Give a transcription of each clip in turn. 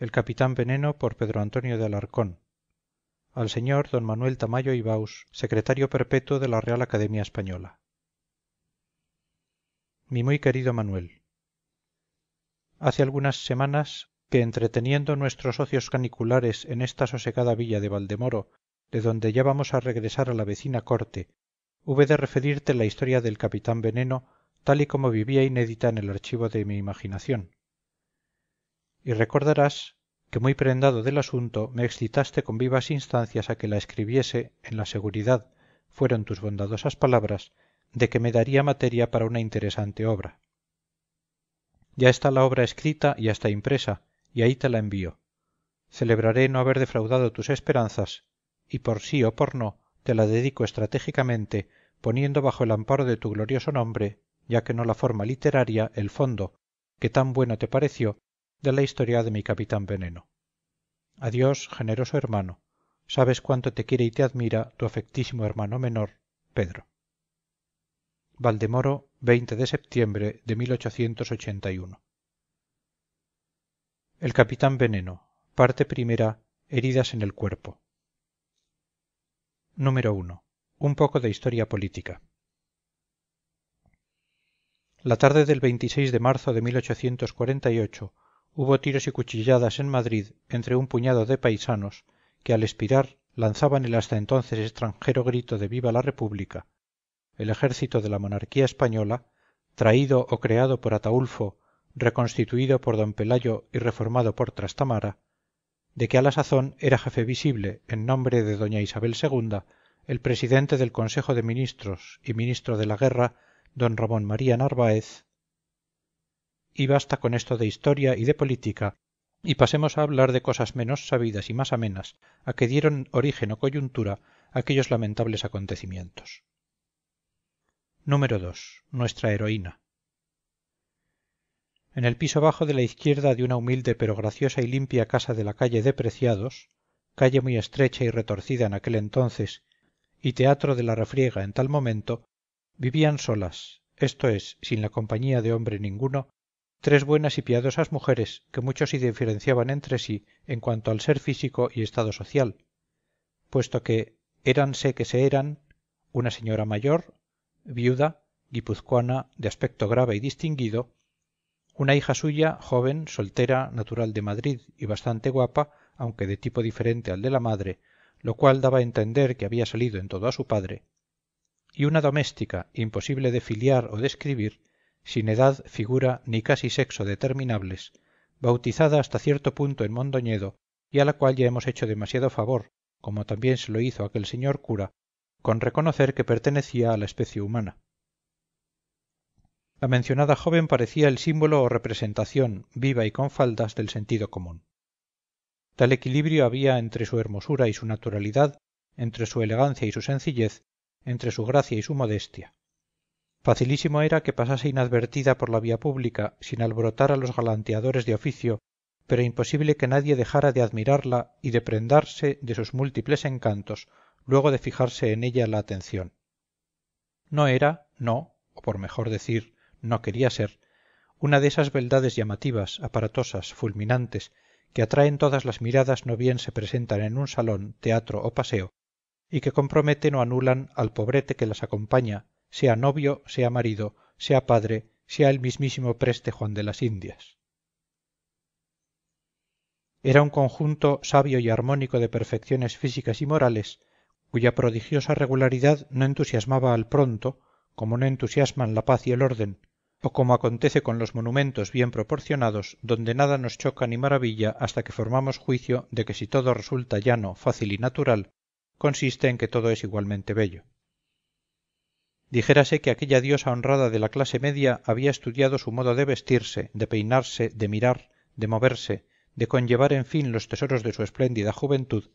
El capitán Veneno por Pedro Antonio de Alarcón. Al señor don Manuel Tamayo y Baus, secretario perpetuo de la Real Academia Española. Mi muy querido Manuel, hace algunas semanas que, entreteniendo nuestros ocios caniculares en esta sosegada villa de Valdemoro, de donde ya vamos a regresar a la vecina corte, hube de referirte la historia del capitán Veneno, tal y como vivía inédita en el archivo de mi imaginación. Y recordarás que, muy prendado del asunto, me excitaste con vivas instancias a que la escribiese, en la seguridad, fueron tus bondadosas palabras, de que me daría materia para una interesante obra. Ya está la obra escrita y hasta impresa, y ahí te la envío. Celebraré no haber defraudado tus esperanzas, y por sí o por no, te la dedico estratégicamente, poniendo bajo el amparo de tu glorioso nombre, ya que no la forma literaria, el fondo, que tan bueno te pareció, de la historia de mi capitán Veneno. Adiós, generoso hermano. Sabes cuánto te quiere y te admira tu afectísimo hermano menor, Pedro. Valdemoro, 20 de septiembre de 1881. El capitán Veneno. Parte primera. Heridas en el cuerpo. Número 1. Un poco de historia política. La tarde del 26 de marzo de 1848 hubo tiros y cuchilladas en Madrid entre un puñado de paisanos que, al expirar, lanzaban el hasta entonces extranjero grito de «Viva la República». El ejército de la monarquía española, traído o creado por Ataúlfo, reconstituido por don Pelayo y reformado por Trastamara, de que a la sazón era jefe visible, en nombre de doña Isabel II, el presidente del Consejo de Ministros y ministro de la Guerra, don Ramón María Narváez. Y basta con esto de historia y de política, y pasemos a hablar de cosas menos sabidas y más amenas, a que dieron origen o coyuntura aquellos lamentables acontecimientos. Número 2. Nuestra heroína. En el piso bajo de la izquierda de una humilde pero graciosa y limpia casa de la calle de Preciados, calle muy estrecha y retorcida en aquel entonces, y teatro de la refriega en tal momento, vivían solas, esto es, sin la compañía de hombre ninguno, tres buenas y piadosas mujeres que mucho se diferenciaban entre sí en cuanto al ser físico y estado social, puesto que éranse que se eran una señora mayor, viuda, guipuzcoana, de aspecto grave y distinguido, una hija suya, joven, soltera, natural de Madrid y bastante guapa, aunque de tipo diferente al de la madre, lo cual daba a entender que había salido en todo a su padre, y una doméstica, imposible de filiar o describir, sin edad, figura ni casi sexo determinables, bautizada hasta cierto punto en Mondoñedo, y a la cual ya hemos hecho demasiado favor, como también se lo hizo aquel señor cura, con reconocer que pertenecía a la especie humana. La mencionada joven parecía el símbolo o representación, viva y con faldas, del sentido común. Tal equilibrio había entre su hermosura y su naturalidad, entre su elegancia y su sencillez, entre su gracia y su modestia. Facilísimo era que pasase inadvertida por la vía pública, sin alborotar a los galanteadores de oficio, pero imposible que nadie dejara de admirarla y de prendarse de sus múltiples encantos, luego de fijarse en ella la atención. No era, no, o por mejor decir, no quería ser, una de esas beldades llamativas, aparatosas, fulminantes, que atraen todas las miradas no bien se presentan en un salón, teatro o paseo, y que comprometen o anulan al pobrete que las acompaña, sea novio, sea marido, sea padre, sea el mismísimo preste Juan de las Indias. Era un conjunto sabio y armónico de perfecciones físicas y morales, cuya prodigiosa regularidad no entusiasmaba al pronto, como no entusiasman la paz y el orden, o como acontece con los monumentos bien proporcionados, donde nada nos choca ni maravilla hasta que formamos juicio de que si todo resulta llano, fácil y natural, consiste en que todo es igualmente bello. Dijérase que aquella diosa honrada de la clase media había estudiado su modo de vestirse, de peinarse, de mirar, de moverse, de conllevar en fin los tesoros de su espléndida juventud,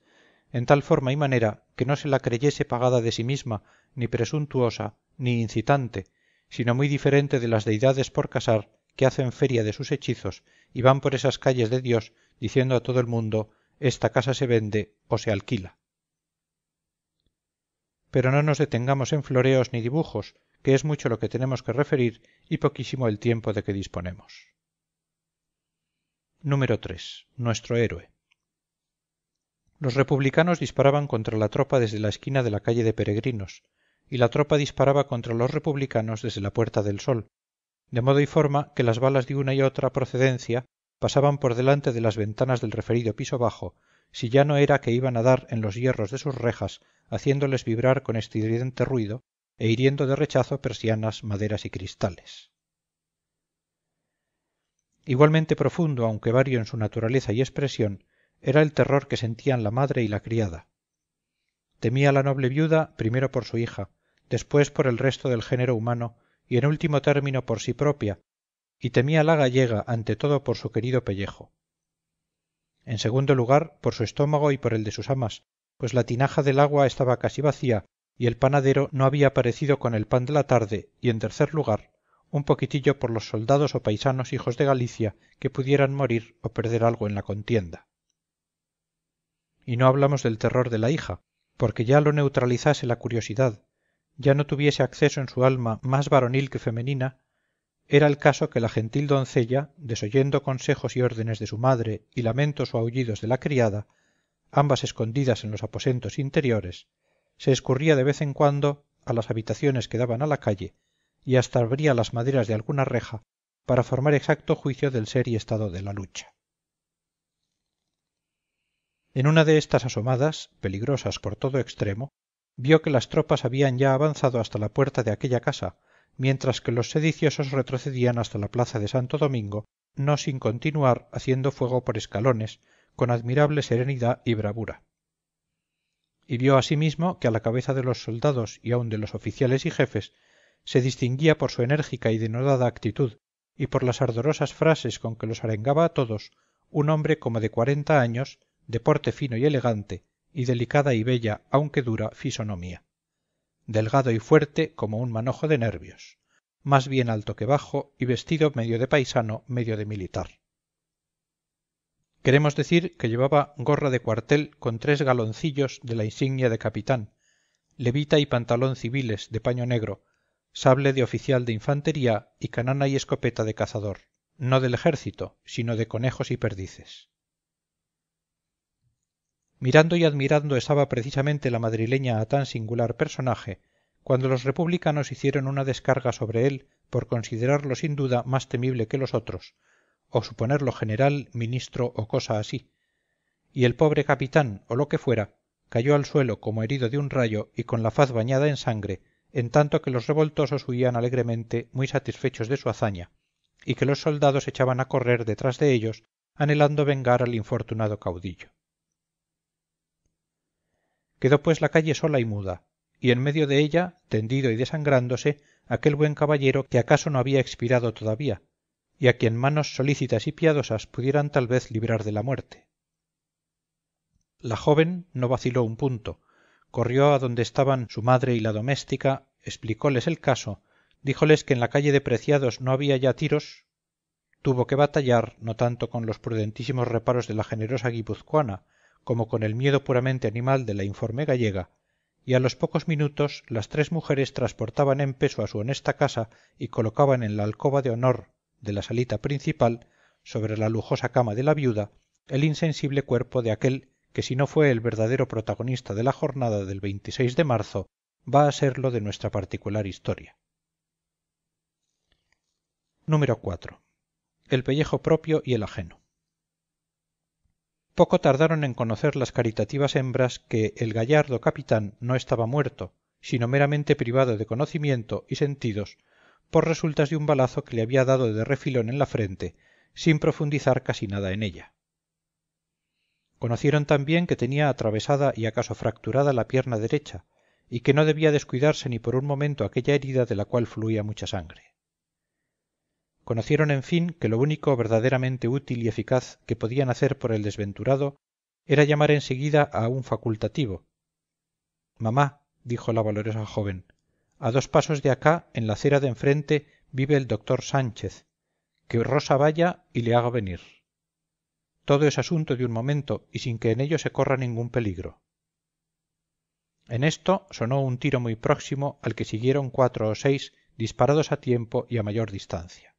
en tal forma y manera que no se la creyese pagada de sí misma, ni presuntuosa, ni incitante, sino muy diferente de las deidades por casar que hacen feria de sus hechizos y van por esas calles de Dios diciendo a todo el mundo: esta casa se vende o se alquila. Pero no nos detengamos en floreos ni dibujos, que es mucho lo que tenemos que referir y poquísimo el tiempo de que disponemos. Número 3. Nuestro héroe. Los republicanos disparaban contra la tropa desde la esquina de la calle de Peregrinos, y la tropa disparaba contra los republicanos desde la Puerta del Sol, de modo y forma que las balas de una y otra procedencia pasaban por delante de las ventanas del referido piso bajo, si ya no era que iban a dar en los hierros de sus rejas, haciéndoles vibrar con estridente ruido e hiriendo de rechazo persianas, maderas y cristales. Igualmente profundo, aunque vario en su naturaleza y expresión, era el terror que sentían la madre y la criada. Temía la noble viuda primero por su hija, después por el resto del género humano y en último término por sí propia, y temía la gallega ante todo por su querido pellejo. En segundo lugar, por su estómago y por el de sus amas, pues la tinaja del agua estaba casi vacía y el panadero no había parecido con el pan de la tarde, y en tercer lugar, un poquitillo por los soldados o paisanos hijos de Galicia que pudieran morir o perder algo en la contienda. Y no hablamos del terror de la hija, porque ya lo neutralizase la curiosidad, ya no tuviese acceso en su alma más varonil que femenina, era el caso que la gentil doncella, desoyendo consejos y órdenes de su madre y lamentos o aullidos de la criada, ambas escondidas en los aposentos interiores, se escurría de vez en cuando a las habitaciones que daban a la calle y hasta abría las maderas de alguna reja para formar exacto juicio del ser y estado de la lucha. En una de estas asomadas, peligrosas por todo extremo, vio que las tropas habían ya avanzado hasta la puerta de aquella casa, mientras que los sediciosos retrocedían hasta la plaza de Santo Domingo, no sin continuar haciendo fuego por escalones, con admirable serenidad y bravura. Y vio asimismo que a la cabeza de los soldados y aun de los oficiales y jefes se distinguía por su enérgica y denodada actitud y por las ardorosas frases con que los arengaba a todos un hombre como de 40 años, de porte fino y elegante, y delicada y bella, aunque dura, fisonomía. Delgado y fuerte como un manojo de nervios, más bien alto que bajo, y vestido medio de paisano, medio de militar. Queremos decir que llevaba gorra de cuartel con 3 galoncillos de la insignia de capitán, levita y pantalón civiles de paño negro, sable de oficial de infantería y canana y escopeta de cazador, no del ejército, sino de conejos y perdices. Mirando y admirando estaba precisamente la madrileña a tan singular personaje, cuando los republicanos hicieron una descarga sobre él por considerarlo sin duda más temible que los otros, o suponerlo general, ministro o cosa así, y el pobre capitán, o lo que fuera, cayó al suelo como herido de un rayo y con la faz bañada en sangre, en tanto que los revoltosos huían alegremente, muy satisfechos de su hazaña, y que los soldados echaban a correr detrás de ellos, anhelando vengar al infortunado caudillo. Quedó pues la calle sola y muda, y en medio de ella, tendido y desangrándose, aquel buen caballero que acaso no había expirado todavía, y a quien manos solícitas y piadosas pudieran tal vez librar de la muerte. La joven no vaciló un punto, corrió a donde estaban su madre y la doméstica, explicóles el caso, díjoles que en la calle de Preciados no había ya tiros, tuvo que batallar no tanto con los prudentísimos reparos de la generosa guipuzcoana, como con el miedo puramente animal de la informe gallega, y a los pocos minutos las 3 mujeres transportaban en peso a su honesta casa y colocaban en la alcoba de honor de la salita principal, sobre la lujosa cama de la viuda, el insensible cuerpo de aquel que si no fue el verdadero protagonista de la jornada del 26 de marzo, va a serlo de nuestra particular historia. Número 4. El pellejo propio y el ajeno. Poco tardaron en conocer las caritativas hembras que el gallardo capitán no estaba muerto, sino meramente privado de conocimiento y sentidos por resultas de un balazo que le había dado de refilón en la frente, sin profundizar casi nada en ella. Conocieron también que tenía atravesada y acaso fracturada la pierna derecha, y que no debía descuidarse ni por un momento aquella herida de la cual fluía mucha sangre. Conocieron en fin que lo único verdaderamente útil y eficaz que podían hacer por el desventurado era llamar enseguida a un facultativo. Mamá, dijo la valerosa joven, a 2 pasos de acá, en la acera de enfrente, vive el doctor Sánchez, que Rosa vaya y le haga venir. Todo es asunto de un momento y sin que en ello se corra ningún peligro. En esto sonó un tiro muy próximo al que siguieron 4 o 6 disparados a tiempo y a mayor distancia.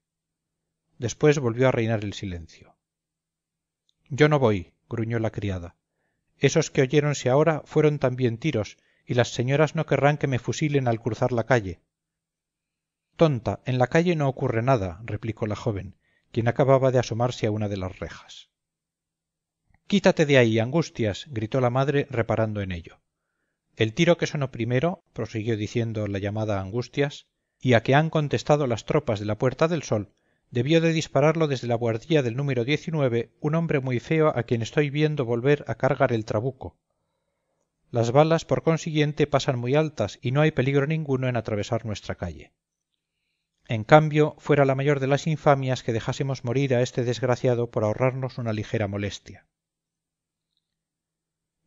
Después volvió a reinar el silencio. Yo no voy, gruñó la criada. Esos que oyéronse ahora fueron también tiros, y las señoras no querrán que me fusilen al cruzar la calle. Tonta, en la calle no ocurre nada, replicó la joven, quien acababa de asomarse a una de las rejas. Quítate de ahí, Angustias, gritó la madre reparando en ello. El tiro que sonó primero, prosiguió diciendo la llamada Angustias, y a que han contestado las tropas de la Puerta del Sol, debió de dispararlo desde la buhardilla del número 19 un hombre muy feo a quien estoy viendo volver a cargar el trabuco. Las balas, por consiguiente, pasan muy altas y no hay peligro ninguno en atravesar nuestra calle. En cambio, fuera la mayor de las infamias que dejásemos morir a este desgraciado por ahorrarnos una ligera molestia.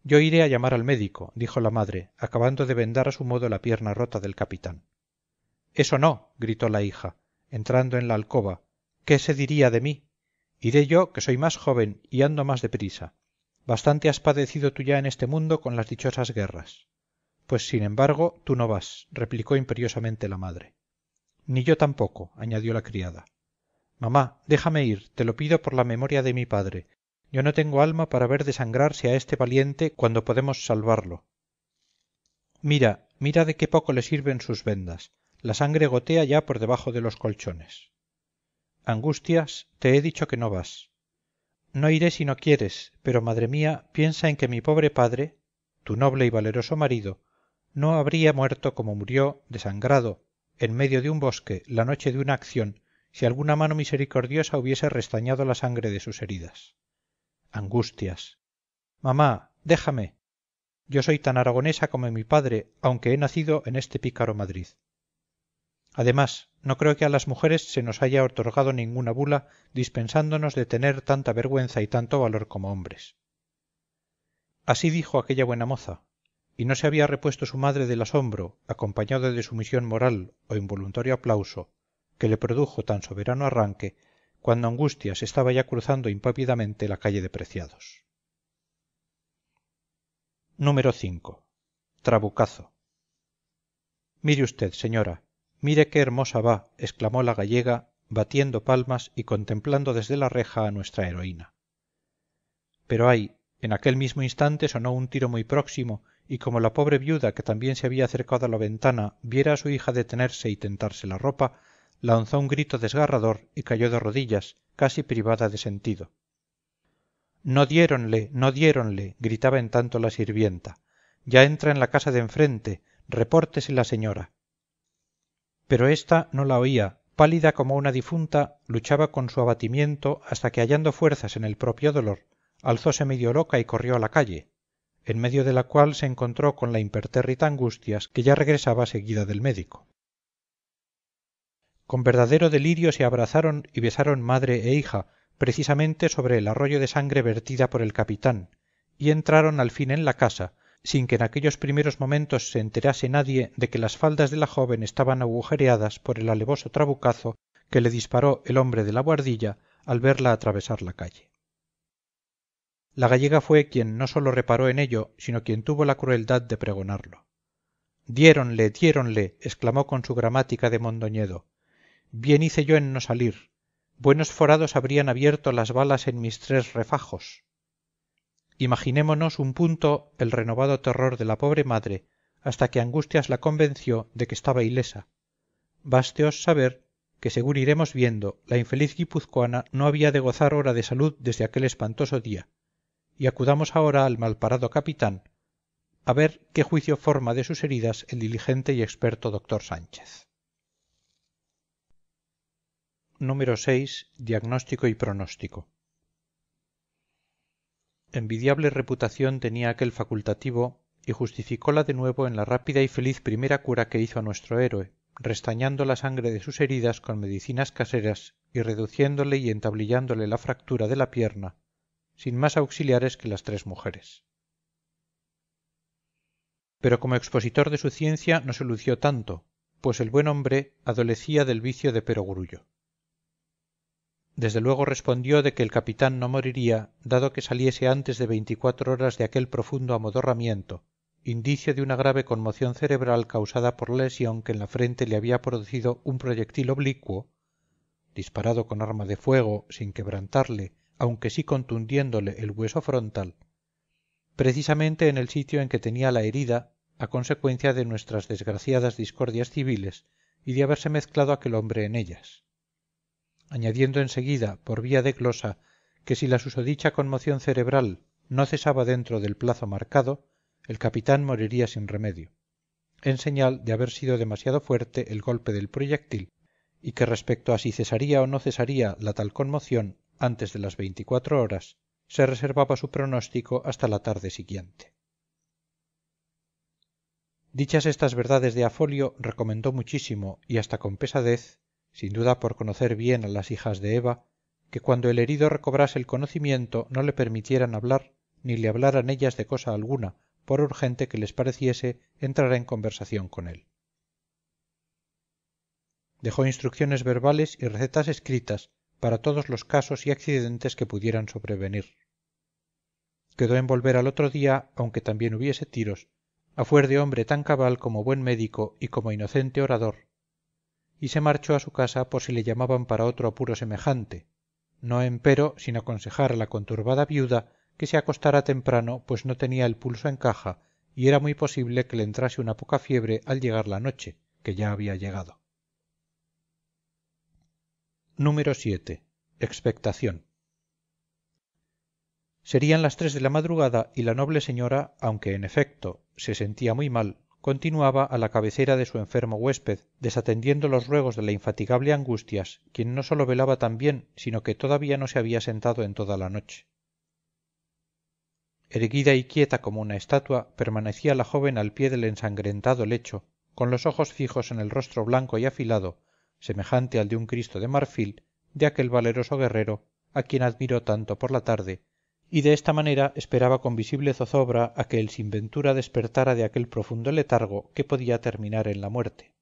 Yo iré a llamar al médico, dijo la madre, acabando de vendar a su modo la pierna rota del capitán. Eso no, gritó la hija, entrando en la alcoba. ¿Qué se diría de mí? Iré yo, que soy más joven y ando más deprisa. Bastante has padecido tú ya en este mundo con las dichosas guerras. Pues sin embargo, tú no vas, replicó imperiosamente la madre. Ni yo tampoco, añadió la criada. Mamá, déjame ir, te lo pido por la memoria de mi padre. Yo no tengo alma para ver desangrarse a este valiente cuando podemos salvarlo. Mira, mira de qué poco le sirven sus vendas. La sangre gotea ya por debajo de los colchones. Angustias, te he dicho que no vas. No iré si no quieres, pero madre mía, piensa en que mi pobre padre, tu noble y valeroso marido, no habría muerto como murió, desangrado, en medio de un bosque, la noche de una acción, si alguna mano misericordiosa hubiese restañado la sangre de sus heridas. Angustias. Mamá, déjame. Yo soy tan aragonesa como mi padre, aunque he nacido en este pícaro Madrid. Además, no creo que a las mujeres se nos haya otorgado ninguna bula dispensándonos de tener tanta vergüenza y tanto valor como hombres. Así dijo aquella buena moza, y no se había repuesto su madre del asombro, acompañado de sumisión moral o involuntario aplauso, que le produjo tan soberano arranque, cuando Angustias estaba ya cruzando impávidamente la calle de Preciados. Número 5. Trabucazo. Mire usted, señora, mire qué hermosa va, exclamó la gallega, batiendo palmas y contemplando desde la reja a nuestra heroína. Pero ay, en aquel mismo instante sonó un tiro muy próximo, y como la pobre viuda, que también se había acercado a la ventana, viera a su hija detenerse y tentarse la ropa, lanzó un grito desgarrador y cayó de rodillas, casi privada de sentido. No diéronle, gritaba en tanto la sirvienta. Ya entra en la casa de enfrente, repórtese la señora. Pero ésta no la oía, pálida como una difunta, luchaba con su abatimiento hasta que hallando fuerzas en el propio dolor, alzóse medio loca y corrió a la calle, en medio de la cual se encontró con la impertérrita Angustias, que ya regresaba seguida del médico. Con verdadero delirio se abrazaron y besaron madre e hija, precisamente sobre el arroyo de sangre vertida por el capitán, y entraron al fin en la casa, sin que en aquellos primeros momentos se enterase nadie de que las faldas de la joven estaban agujereadas por el alevoso trabucazo que le disparó el hombre de la buhardilla al verla atravesar la calle. La gallega fue quien no sólo reparó en ello, sino quien tuvo la crueldad de pregonarlo. Diéronle, exclamó con su gramática de Mondoñedo. Bien hice yo en no salir. Buenos forados habrían abierto las balas en mis 3 refajos. Imaginémonos un punto el renovado terror de la pobre madre, hasta que Angustias la convenció de que estaba ilesa. Básteos saber que, según iremos viendo, la infeliz guipuzcoana no había de gozar hora de salud desde aquel espantoso día, y acudamos ahora al malparado capitán, a ver qué juicio forma de sus heridas el diligente y experto doctor Sánchez. Número 6. Diagnóstico y pronóstico. Envidiable reputación tenía aquel facultativo y justificóla de nuevo en la rápida y feliz primera cura que hizo a nuestro héroe, restañando la sangre de sus heridas con medicinas caseras y reduciéndole y entablillándole la fractura de la pierna, sin más auxiliares que las 3 mujeres. Pero como expositor de su ciencia no se lució tanto, pues el buen hombre adolecía del vicio de perogrullo. Desde luego respondió de que el capitán no moriría, dado que saliese antes de 24 horas de aquel profundo amodorramiento, indicio de una grave conmoción cerebral causada por la lesión que en la frente le había producido un proyectil oblicuo, disparado con arma de fuego sin quebrantarle, aunque sí contundiéndole el hueso frontal, precisamente en el sitio en que tenía la herida a consecuencia de nuestras desgraciadas discordias civiles y de haberse mezclado aquel hombre en ellas, añadiendo enseguida por vía de glosa que si la susodicha conmoción cerebral no cesaba dentro del plazo marcado, el capitán moriría sin remedio, en señal de haber sido demasiado fuerte el golpe del proyectil, y que respecto a si cesaría o no cesaría la tal conmoción antes de las 24 horas, se reservaba su pronóstico hasta la tarde siguiente. Dichas estas verdades de Afolio, recomendó muchísimo y hasta con pesadez, sin duda por conocer bien a las hijas de Eva, que cuando el herido recobrase el conocimiento no le permitieran hablar ni le hablaran ellas de cosa alguna, por urgente que les pareciese entrar en conversación con él. Dejó instrucciones verbales y recetas escritas para todos los casos y accidentes que pudieran sobrevenir. Quedó en volver al otro día, aunque también hubiese tiros, a fuer de hombre tan cabal como buen médico y como inocente orador, y se marchó a su casa por si le llamaban para otro apuro semejante, no empero sin aconsejar a la conturbada viuda que se acostara temprano, pues no tenía el pulso en caja y era muy posible que le entrase una poca fiebre al llegar la noche, que ya había llegado. Número 7. Expectación. Serían las 3 de la madrugada y la noble señora, aunque en efecto se sentía muy mal, continuaba a la cabecera de su enfermo huésped, desatendiendo los ruegos de la infatigable Angustias, quien no sólo velaba tan bien, sino que todavía no se había sentado en toda la noche. Erguida y quieta como una estatua, permanecía la joven al pie del ensangrentado lecho, con los ojos fijos en el rostro blanco y afilado, semejante al de un Cristo de marfil, de aquel valeroso guerrero, a quien admiró tanto por la tarde, y de esta manera esperaba con visible zozobra a que el sin ventura despertara de aquel profundo letargo que podía terminar en la muerte.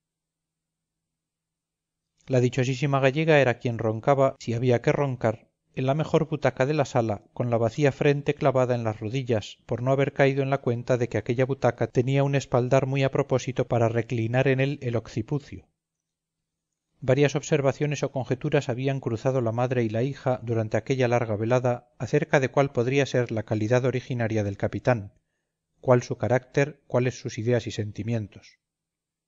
La dichosísima gallega era quien roncaba, si había que roncar, en la mejor butaca de la sala, con la vacía frente clavada en las rodillas, por no haber caído en la cuenta de que aquella butaca tenía un espaldar muy a propósito para reclinar en él el occipucio. Varias observaciones o conjeturas habían cruzado la madre y la hija durante aquella larga velada acerca de cuál podría ser la calidad originaria del capitán, cuál su carácter, cuáles sus ideas y sentimientos.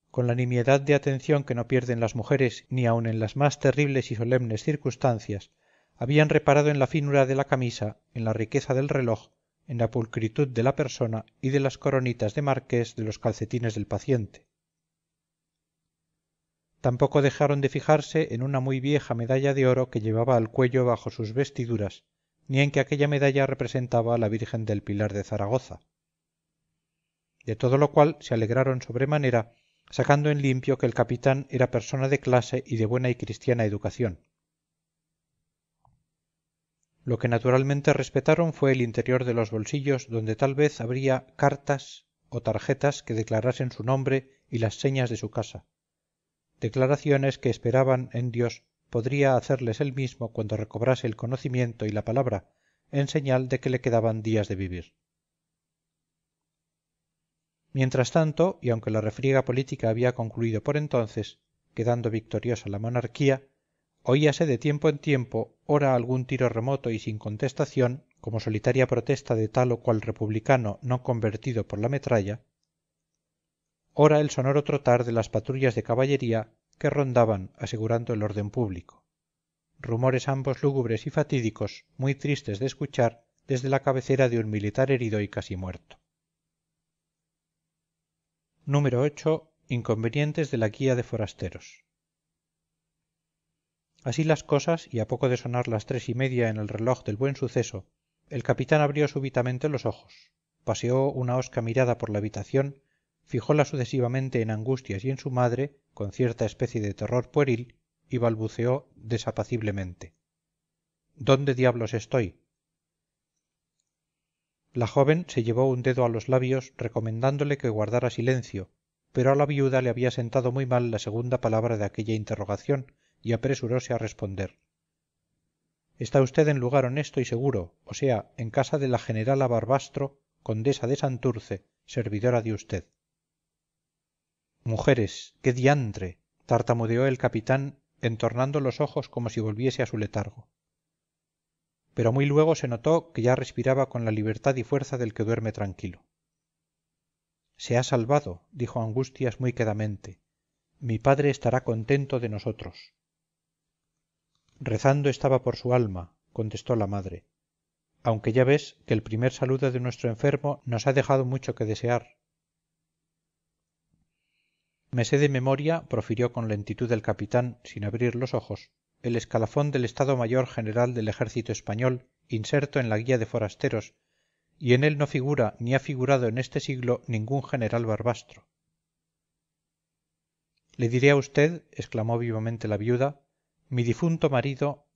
Con la nimiedad de atención que no pierden las mujeres ni aun en las más terribles y solemnes circunstancias, habían reparado en la finura de la camisa, en la riqueza del reloj, en la pulcritud de la persona y de las coronitas de marqués de los calcetines del paciente. Tampoco dejaron de fijarse en una muy vieja medalla de oro que llevaba al cuello bajo sus vestiduras, ni en que aquella medalla representaba a la Virgen del Pilar de Zaragoza. De todo lo cual se alegraron sobremanera, sacando en limpio que el capitán era persona de clase y de buena y cristiana educación. Lo que naturalmente respetaron fue el interior de los bolsillos, donde tal vez habría cartas o tarjetas que declarasen su nombre y las señas de su casa, declaraciones que esperaban en Dios podría hacerles él mismo cuando recobrase el conocimiento y la palabra, en señal de que le quedaban días de vivir. Mientras tanto, y aunque la refriega política había concluido por entonces, quedando victoriosa la monarquía, oíase de tiempo en tiempo, ora algún tiro remoto y sin contestación, como solitaria protesta de tal o cual republicano no convertido por la metralla, ora el sonoro trotar de las patrullas de caballería que rondaban asegurando el orden público. Rumores ambos lúgubres y fatídicos, muy tristes de escuchar desde la cabecera de un militar herido y casi muerto. Número 8. Inconvenientes de la guía de forasteros. Así las cosas, y a poco de sonar las 3:30 en el reloj del Buen Suceso, el capitán abrió súbitamente los ojos, paseó una hosca mirada por la habitación, fijóla sucesivamente en Angustias y en su madre, con cierta especie de terror pueril, y balbuceó desapaciblemente: ¿Dónde diablos estoy? La joven se llevó un dedo a los labios recomendándole que guardara silencio, pero a la viuda le había sentado muy mal la segunda palabra de aquella interrogación, y apresuróse a responder: Está usted en lugar honesto y seguro, o sea, en casa de la generala Barbastro, condesa de Santurce, servidora de usted. Mujeres, qué diantre, tartamudeó el capitán, entornando los ojos como si volviese a su letargo. pero muy luego se notó que ya respiraba con la libertad y fuerza del que duerme tranquilo. se ha salvado, dijo Angustias muy quedamente. Mi padre estará contento de nosotros. Rezando estaba por su alma, contestó la madre, aunque ya ves que el primer saludo de nuestro enfermo nos ha dejado mucho que desear. Me sé de memoria, profirió con lentitud el capitán, sin abrir los ojos, el escalafón del Estado Mayor General del Ejército Español, inserto en la Guía de Forasteros, y en él no figura ni ha figurado en este siglo ningún general Barbastro. Le diré a usted, exclamó vivamente la viuda, mi difunto marido...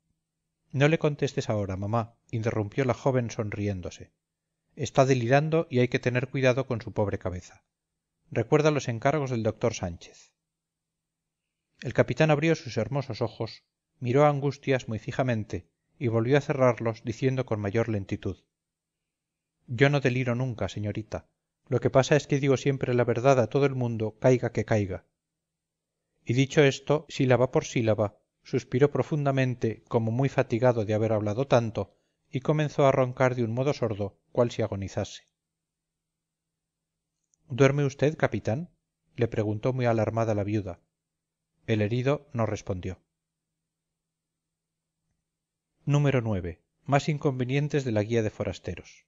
No le contestes ahora, mamá, interrumpió la joven sonriéndose. Está delirando y hay que tener cuidado con su pobre cabeza. Recuerda los encargos del doctor Sánchez. El capitán abrió sus hermosos ojos, miró a Angustias muy fijamente y volvió a cerrarlos diciendo con mayor lentitud: yo no deliro nunca, señorita. Lo que pasa es que digo siempre la verdad a todo el mundo, caiga que caiga. Y dicho esto, sílaba por sílaba, suspiró profundamente, como muy fatigado de haber hablado tanto, y comenzó a roncar de un modo sordo, cual si agonizase. ¿Duerme usted, capitán?, le preguntó muy alarmada la viuda. El herido no respondió. Número 9. Más inconvenientes de la guía de forasteros.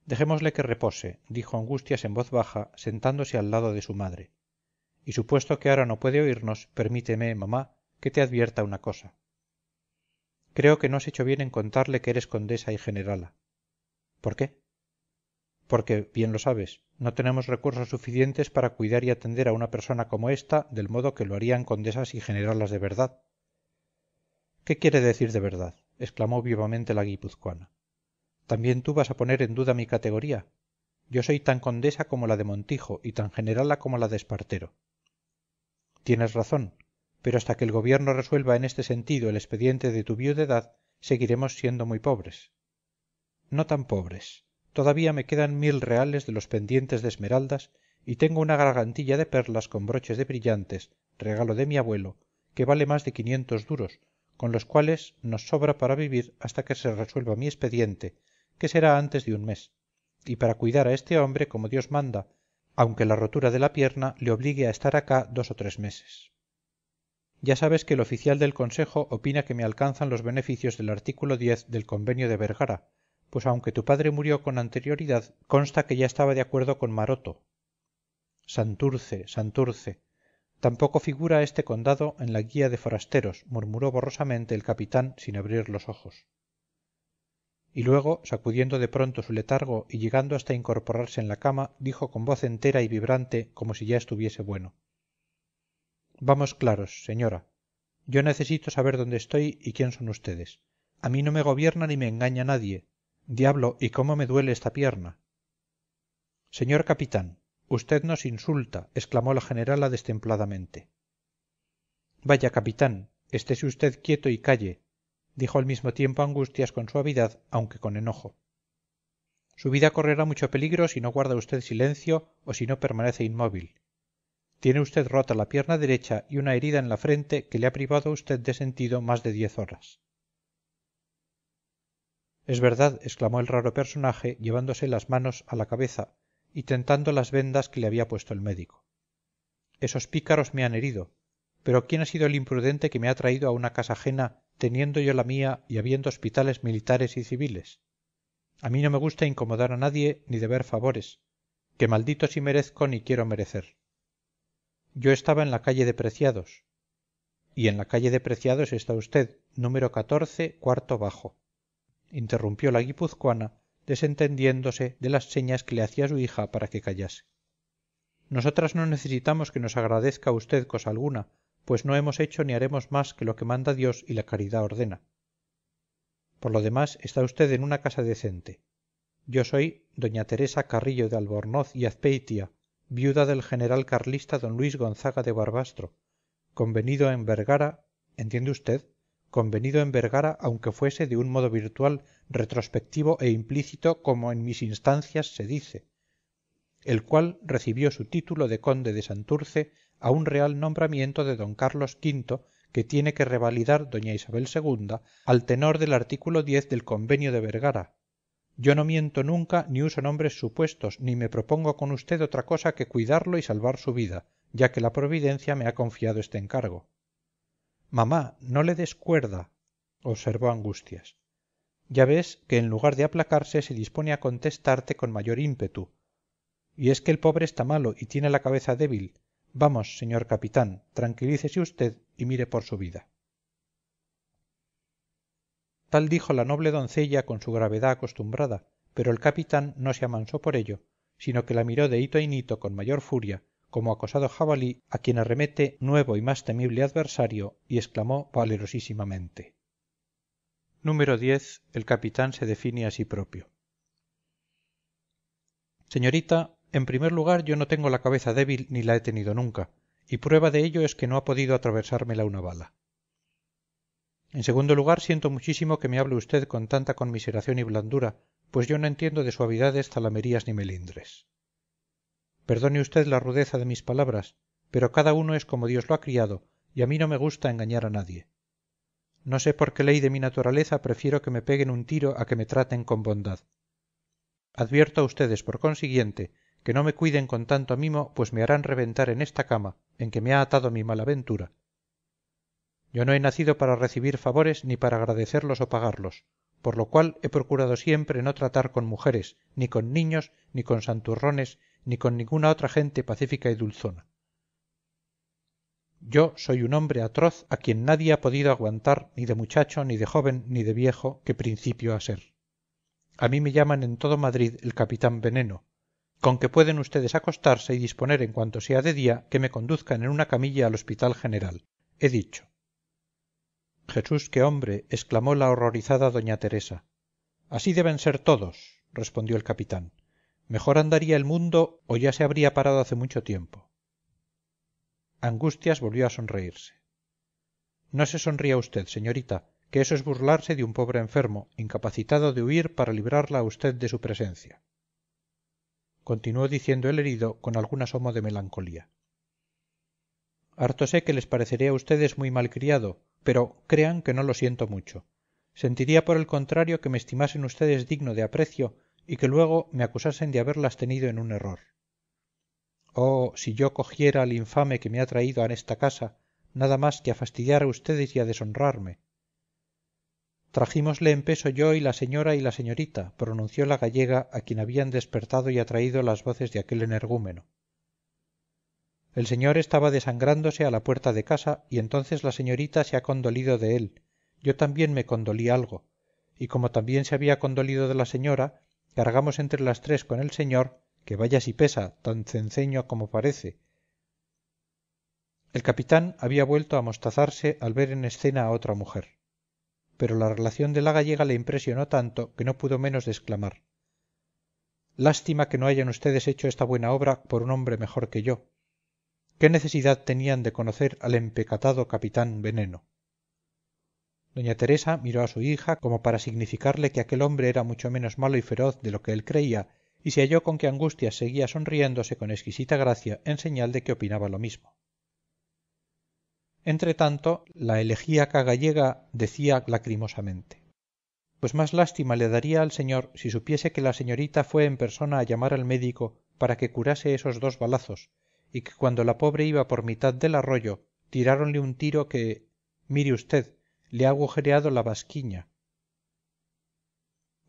Dejémosle que repose, dijo Angustias en voz baja, sentándose al lado de su madre. Y supuesto que ahora no puede oírnos, permíteme, mamá, que te advierta una cosa. Creo que no has hecho bien en contarle que eres condesa y generala. ¿Por qué? Porque, bien lo sabes, no tenemos recursos suficientes para cuidar y atender a una persona como ésta del modo que lo harían condesas y generalas de verdad. ¿Qué quiere decir de verdad?, exclamó vivamente la guipuzcoana. ¿También tú vas a poner en duda mi categoría? Yo soy tan condesa como la de Montijo y tan generala como la de Espartero. Tienes razón, pero hasta que el gobierno resuelva en este sentido el expediente de tu viudedad, seguiremos siendo muy pobres. No tan pobres. Todavía me quedan 1000 reales de los pendientes de esmeraldas y tengo una gargantilla de perlas con broches de brillantes, regalo de mi abuelo, que vale más de 500 duros, con los cuales nos sobra para vivir hasta que se resuelva mi expediente, que será antes de un mes, y para cuidar a este hombre como Dios manda, aunque la rotura de la pierna le obligue a estar acá 2 o 3 meses. Ya sabes que el oficial del Consejo opina que me alcanzan los beneficios del artículo 10 del Convenio de Vergara, pues aunque tu padre murió con anterioridad, consta que ya estaba de acuerdo con Maroto. Santurce, Santurce. Tampoco figura este condado en la guía de forasteros, murmuró borrosamente el capitán sin abrir los ojos. Y luego, sacudiendo de pronto su letargo y llegando hasta incorporarse en la cama, dijo con voz entera y vibrante, como si ya estuviese bueno: vamos claros, señora. Yo necesito saber dónde estoy y quién son ustedes. A mí no me gobierna ni me engaña nadie. Diablo, y cómo me duele esta pierna. Señor capitán, usted nos insulta, exclamó la generala destempladamente. Vaya, capitán, estése usted quieto y calle, dijo al mismo tiempo Angustias con suavidad, aunque con enojo. Su vida correrá mucho peligro si no guarda usted silencio o si no permanece inmóvil. Tiene usted rota la pierna derecha y una herida en la frente que le ha privado a usted de sentido más de 10 horas. Es verdad, exclamó el raro personaje, llevándose las manos a la cabeza y tentando las vendas que le había puesto el médico. Esos pícaros me han herido, pero ¿quién ha sido el imprudente que me ha traído a una casa ajena, teniendo yo la mía y habiendo hospitales militares y civiles? A mí no me gusta incomodar a nadie ni deber favores, que maldito si merezco ni quiero merecer. Yo estaba en la calle de Preciados. Y en la calle de Preciados está usted, número 14, cuarto bajo, interrumpió la guipuzcoana, desentendiéndose de las señas que le hacía su hija para que callase. Nosotras no necesitamos que nos agradezca usted cosa alguna, pues no hemos hecho ni haremos más que lo que manda Dios y la caridad ordena. Por lo demás está usted en una casa decente. Yo soy doña Teresa Carrillo de Albornoz y Azpeitia, viuda del general carlista don Luis Gonzaga de Barbastro, convenido en Vergara, ¿entiende usted?, convenido en Vergara aunque fuese de un modo virtual, retrospectivo e implícito como en mis instancias se dice, el cual recibió su título de conde de Santurce a un real nombramiento de don Carlos V, que tiene que revalidar doña Isabel II al tenor del artículo 10 del convenio de Vergara. Yo no miento nunca ni uso nombres supuestos, ni me propongo con usted otra cosa que cuidarlo y salvar su vida, ya que la providencia me ha confiado este encargo. Mamá, no le des cuerda, observó Angustias. Ya ves que en lugar de aplacarse se dispone a contestarte con mayor ímpetu. Y es que el pobre está malo y tiene la cabeza débil. Vamos, señor capitán, tranquilícese usted y mire por su vida. Tal dijo la noble doncella con su gravedad acostumbrada, pero el capitán no se amansó por ello, sino que la miró de hito en hito con mayor furia, como acosado jabalí a quien arremete nuevo y más temible adversario, y exclamó valerosísimamente: Número 10. El capitán se define a sí propio. Señorita, en primer lugar yo no tengo la cabeza débil ni la he tenido nunca, y prueba de ello es que no ha podido atravesármela una bala. En segundo lugar, siento muchísimo que me hable usted con tanta conmiseración y blandura, pues yo no entiendo de suavidades, zalamerías ni melindres. Perdone usted la rudeza de mis palabras, pero cada uno es como Dios lo ha criado, y a mí no me gusta engañar a nadie. No sé por qué ley de mi naturaleza prefiero que me peguen un tiro a que me traten con bondad. Advierto a ustedes, por consiguiente, que no me cuiden con tanto mimo, pues me harán reventar en esta cama en que me ha atado mi mala ventura. Yo no he nacido para recibir favores ni para agradecerlos o pagarlos, por lo cual he procurado siempre no tratar con mujeres, ni con niños, ni con santurrones, ni con ninguna otra gente pacífica y dulzona. Yo soy un hombre atroz a quien nadie ha podido aguantar, ni de muchacho, ni de joven, ni de viejo, que principio a ser. A mí me llaman en todo Madrid el capitán Veneno, con que pueden ustedes acostarse y disponer en cuanto sea de día que me conduzcan en una camilla al Hospital General. He dicho. Jesús, qué hombre, exclamó la horrorizada doña Teresa. Así deben ser todos, respondió el capitán. Mejor andaría el mundo o ya se habría parado hace mucho tiempo. Angustias volvió a sonreírse. No se sonría usted, señorita, que eso es burlarse de un pobre enfermo, incapacitado de huir para librarla a usted de su presencia. Continuó diciendo el herido con algún asomo de melancolía. Harto sé que les pareceré a ustedes muy malcriado, pero crean que no lo siento mucho. Sentiría por el contrario que me estimasen ustedes digno de aprecio y que luego me acusasen de haberlas tenido en un error. Oh, si yo cogiera al infame que me ha traído a esta casa, nada más que a fastidiar a ustedes y a deshonrarme. Trajímosle en peso yo y la señorita, pronunció la gallega a quien habían despertado y atraído las voces de aquel energúmeno. El señor estaba desangrándose a la puerta de casa y entonces la señorita se ha condolido de él. Yo también me condolí algo, y como también se había condolido de la señora, cargamos entre las tres con el señor, que vaya si pesa, tan cenceño como parece. El capitán había vuelto a amostazarse al ver en escena a otra mujer. Pero la relación de la gallega le impresionó tanto que no pudo menos de exclamar: lástima que no hayan ustedes hecho esta buena obra por un hombre mejor que yo. ¿Qué necesidad tenían de conocer al empecatado capitán Veneno? Doña Teresa miró a su hija como para significarle que aquel hombre era mucho menos malo y feroz de lo que él creía, y se halló con que Angustias seguía sonriéndose con exquisita gracia en señal de que opinaba lo mismo. Entretanto, la elegíaca gallega decía lacrimosamente: pues más lástima le daría al señor si supiese que la señorita fue en persona a llamar al médico para que curase esos 2 balazos, y que cuando la pobre iba por mitad del arroyo tiráronle un tiro que, mire usted, le ha agujereado la basquiña.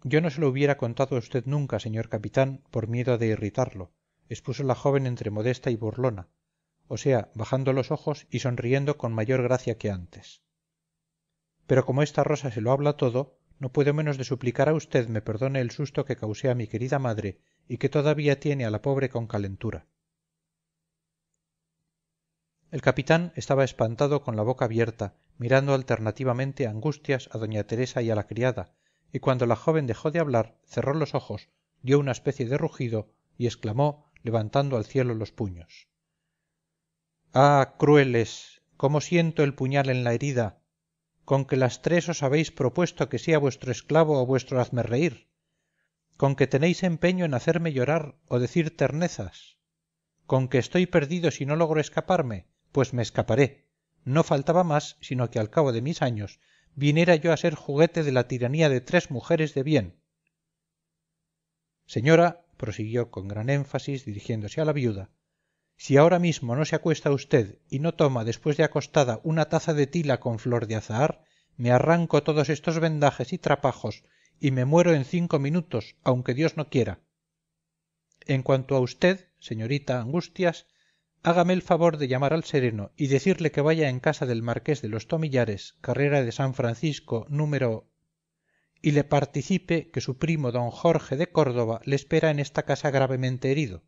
Yo no se lo hubiera contado a usted nunca, señor capitán, por miedo de irritarlo, expuso la joven entre modesta y burlona, o sea, bajando los ojos y sonriendo con mayor gracia que antes. Pero como esta rosa se lo habla todo, no puedo menos de suplicar a usted me perdone el susto que causé a mi querida madre y que todavía tiene a la pobre con calentura. El capitán estaba espantado con la boca abierta, mirando alternativamente a Angustias, a doña Teresa y a la criada, y cuando la joven dejó de hablar, cerró los ojos, dio una especie de rugido y exclamó, levantando al cielo los puños: ¡ah, crueles! ¿Cómo siento el puñal en la herida? ¿Con que las tres os habéis propuesto que sea vuestro esclavo o vuestro hazmerreír? ¿Con que tenéis empeño en hacerme llorar o decir ternezas? ¿Con que estoy perdido si no logro escaparme? Pues me escaparé. no faltaba más sino que al cabo de mis años viniera yo a ser juguete de la tiranía de 3 mujeres de bien. Señora, prosiguió con gran énfasis dirigiéndose a la viuda, si ahora mismo no se acuesta usted y no toma después de acostada una taza de tila con flor de azahar, me arranco todos estos vendajes y trapajos y me muero en 5 minutos, aunque Dios no quiera. En cuanto a usted, señorita Angustias, hágame el favor de llamar al sereno y decirle que vaya en casa del marqués de los Tomillares, carrera de San Francisco, número... y le participe que su primo don Jorge de Córdoba le espera en esta casa gravemente herido.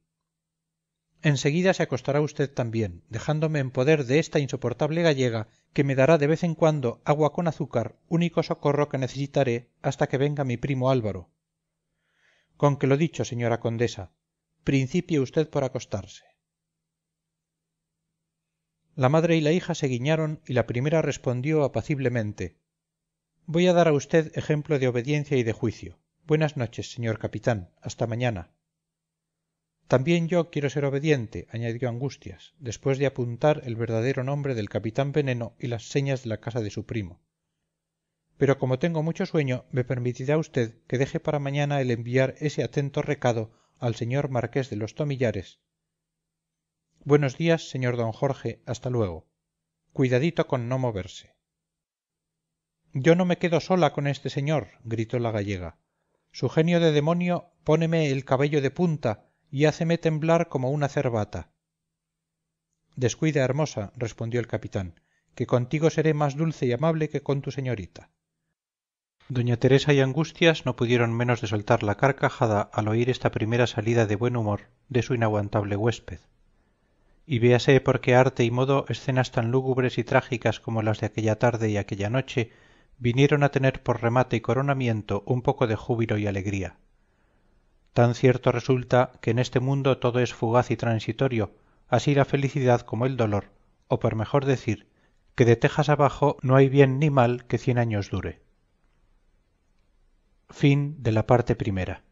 Enseguida se acostará usted también, dejándome en poder de esta insoportable gallega que me dará de vez en cuando agua con azúcar, único socorro que necesitaré hasta que venga mi primo Álvaro. Con que lo dicho, señora condesa, principie usted por acostarse. La madre y la hija se guiñaron y la primera respondió apaciblemente: voy a dar a usted ejemplo de obediencia y de juicio. Buenas noches, señor capitán. Hasta mañana. También yo quiero ser obediente, añadió Angustias, después de apuntar el verdadero nombre del capitán Veneno y las señas de la casa de su primo. Pero como tengo mucho sueño, me permitirá usted que deje para mañana el enviar ese atento recado al señor marqués de los Tomillares. Buenos días, señor don Jorge, hasta luego. Cuidadito con no moverse. Yo no me quedo sola con este señor, gritó la gallega. Su genio de demonio póneme el cabello de punta y háceme temblar como una cerbata. Descuida, hermosa, respondió el capitán, que contigo seré más dulce y amable que con tu señorita. Doña Teresa y Angustias no pudieron menos de soltar la carcajada al oír esta primera salida de buen humor de su inaguantable huésped. Y véase por qué arte y modo escenas tan lúgubres y trágicas como las de aquella tarde y aquella noche vinieron a tener por remate y coronamiento un poco de júbilo y alegría. Tan cierto resulta que en este mundo todo es fugaz y transitorio, así la felicidad como el dolor, o por mejor decir, que de tejas abajo no hay bien ni mal que 100 años dure. Fin de la parte primera.